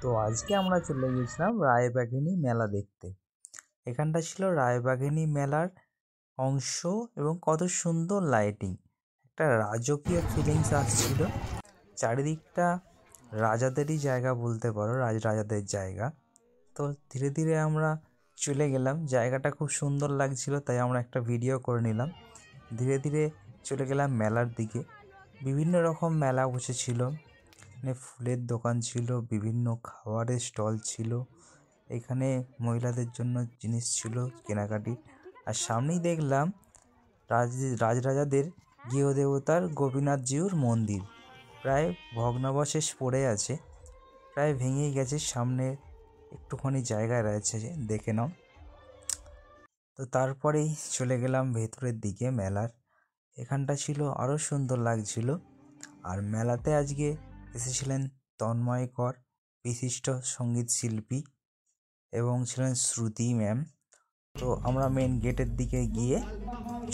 তো আজকে আমরা চলে গিয়েছিলাম রায়বাঘিনী মেলা দেখতে। এখানটা ছিল রায়বাঘিনী মেলার অংশ এবং কত সুন্দর লাইটিং, একটা রাজকীয় ফিলিংস আসছিল। চারিদিকটা রাজাদেরই জায়গা বলতে পারো, রাজাদের জায়গা। তো ধীরে ধীরে আমরা চলে গেলাম, জায়গাটা খুব সুন্দর লাগছিল, তাই আমরা একটা ভিডিও করে নিলাম। ধীরে ধীরে চলে গেলাম মেলার দিকে। বিভিন্ন রকম মেলা বসেছিল, এখানে ফুলের দোকান ছিল, বিভিন্ন খাবারের স্টল ছিল, এখানে মহিলাদের জন্য জিনিস ছিল কেনাকাটি। আর সামনেই দেখলাম রাজরাজাদের গৃহদেবতার গোপীনাথজিউর মন্দির, প্রায় ভগ্নাবশেষ পড়ে আছে, প্রায় ভেঙেই গেছে, সামনে একটুখানি জায়গায় রয়েছে, যে দেখে নাও। তো তারপরেই চলে গেলাম ভেতরের দিকে মেলার। এখানটা ছিল আরও সুন্দর লাগছিল। আর মেলাতে আজকে এসেছিলেন তন্ময় কর, বিশিষ্ট সঙ্গীত শিল্পী, এবং ছিলেন শ্রুতি ম্যাম। তো আমরা মেন গেটের দিকে গিয়ে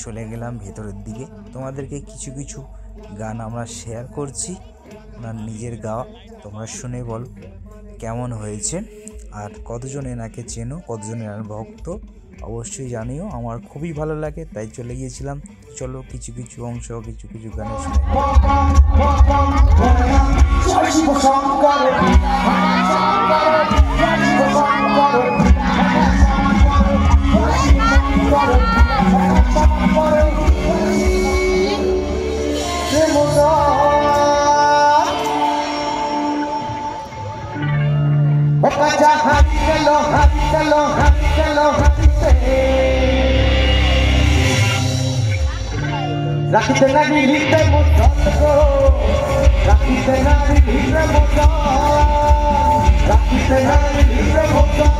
চলে গেলাম ভেতরের দিকে। তোমাদেরকে কিছু কিছু গান আমরা শেয়ার করছি, ওনার নিজের গাওয়া, তোমরা শুনে বল কেমন হয়েছে, আর কতজন এনাকে চেনো, কতজন এনার ভক্ত অবশ্যই জানিও। আমার খুবই ভালো লাগে, তাই চলে গিয়েছিলাম। চলো কিছু কিছু অংশ, কিছু কিছু গানে শুনে। রাখিতে নারী হৃদয় মোচন গো, রাখিতে নারী হৃদয় মোচন, রাখিতে নারী হৃদয় মোচন।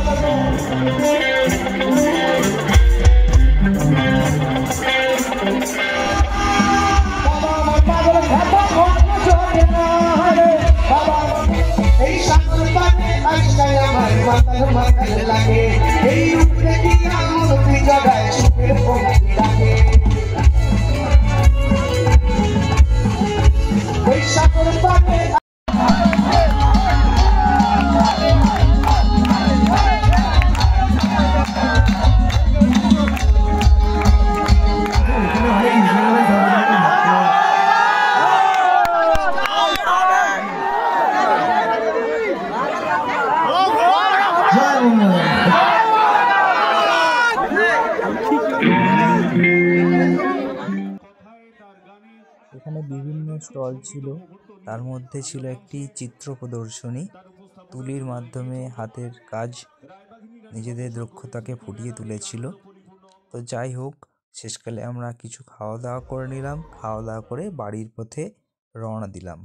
বাবা আমার পাগল খাতা মন জোরে না রে বাবা, এই সাগর পানে আইসাই আমার মাতাল মাতাল লাগে, এই রূপ দেখিয়া মূর্তি জগায় সুখের পঙ্ক্তি ডাকে। এখানে বিভিন্ন স্টল ছিল, তার মধ্যে ছিল একটি চিত্র প্রদর্শনী, তুলির মাধ্যমে হাতের কাজ নিজেদের দক্ষতাকে ফুটিয়ে তুলেছিল। তো যাই হোক, শেষকালে আমরা কিছু খাওয়া দাওয়া করে নিলাম, খাওয়া দাওয়া করে বাড়ির পথে রওনা দিলাম।